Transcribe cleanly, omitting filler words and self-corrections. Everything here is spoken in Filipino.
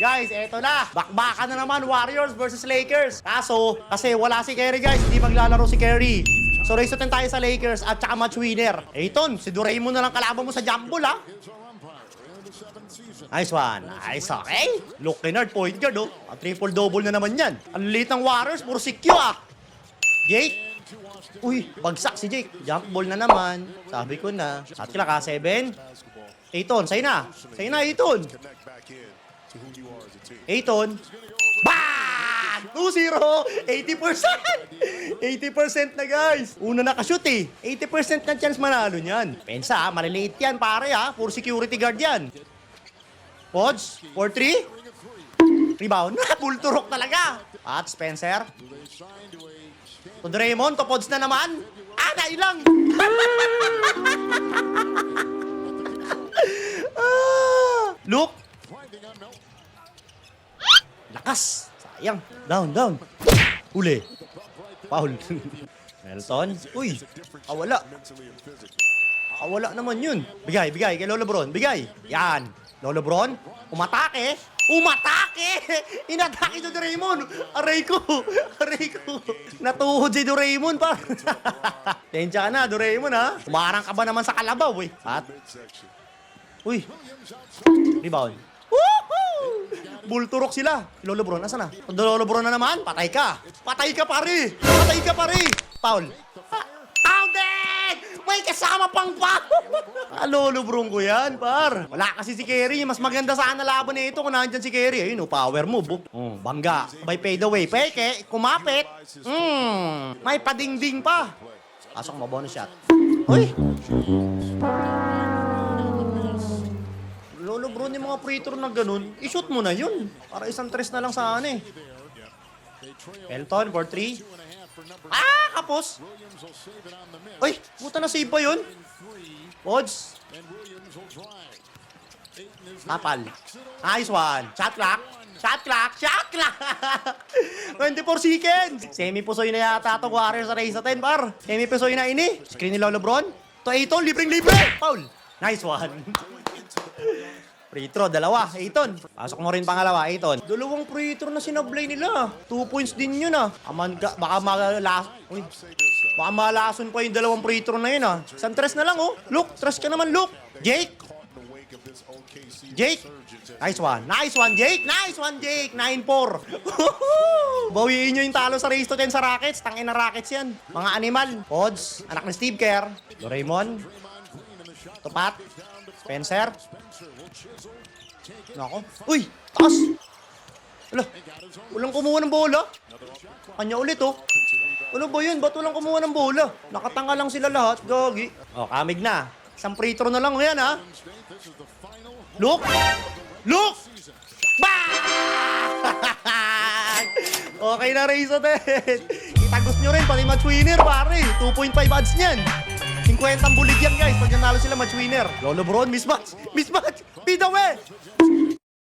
guys, eto na. Bakbakan na naman, Warriors versus Lakers. Kaso, kasi wala si Curry guys, hindi maglalaro si Curry. So, race to 10 tayo sa Lakers at saka match winner. Ayton, si Doraemon na lang kalaban mo sa jump ball, ha? Nice one. Nice, okay. Luke Kennard, point guard, oh. Triple-double na naman yan. Ang liit ng Warriors, puro secure, ah. Jake. Uy, bagsak si Jake. Jump ball na naman. Sabi ko na. Shot clock, ha? 7. Ayton, sa'yo na. Sa'yo na, Ayton. Ayton. Bang! 2-0. 80%. 80% na, guys. Una nakashoot, eh. 80% na chance manalo niyan. Pensa, ha? Maliliit yan, pare, ha? Puro security guard yan. Pods, 4-3. Rebound. Bulturok talaga. At Spencer. To Draymond, to Pods na naman. Nailang. Luke. Lakas. Sayang. Down. Uli. Foul. Melton. Uy. Kawala. Kawala naman yun. Bigay. Kay Lolo Bron. Bigay. Yan. Lolo Bron, umatake! Inatake si Doraemon! Aray ko! Natuhod si Doraemon pa! Tensya ka na, Doraemon, ha? Umarang ka ba naman sa kalabaw, eh? At? Uy! Rebound. Woohoo! Bulturok sila. Lolo Bron, nasa na? Lolo Bron na naman? Patay ka, pare! Foul. Foul din! May kasama pang foul! Lolo Bron ko yan, par. Wala kasi si Kerry. Mas maganda sana laban na ito kung nandyan si Kerry. Ayun, power move. Bangga. By fade away. Peke, kumapit. May padingding pa. Pasok mo, bonus shot. Uy! Lolo Bron, yung mga free throw na ganun, i-shoot mo na yun. Para isang tres na lang sa ano, eh. Pelton, 4-3. Kapos! Uy, puta na save pa yun. Pods. Tapal. Nice one. Shot clock. 24 seconds. Semi-pusoy na yata ito, Warriors sa race sa 10, par. Semi-pusoy na ini. Screen ni Lolo Bron. To Ayton, libreng-libre. Foul. Nice one. Free throw, dalawa. Ayton. Pasok mo rin pangalawa, Ayton. Dalawang free throw na sinablay nila. 2 points din yun, ah. Baka malason pa yung dalawang free throw na yun, ah. Isang tres na lang, oh. Luke, tres ka naman, Luke. Jake. Nice one, Jake. 9-4. Bawiin nyo yung talo sa race to 10 sa Rockets. Tangin na Rockets yan. Mga animal. Pods, anak ni Steve Kerr. Doraemon. Tupat. Spencer. Nako. Uy, taas. Walang kumuha ng bola. Kanya ulit, oh. Ano ba yun? Ba't walang kumuha ng bola? Nakatanga lang sila lahat, gagi. Kamig na. Isang free throw na lang yan, ha? Look! Bang! Okay na, race at Itagos nyo rin, pati match winner, pare. 2.5 odds niyan. 50 bulig yan, guys. Pag nanalo sila, match winner. Lolo Bron, mismatch. Feed away!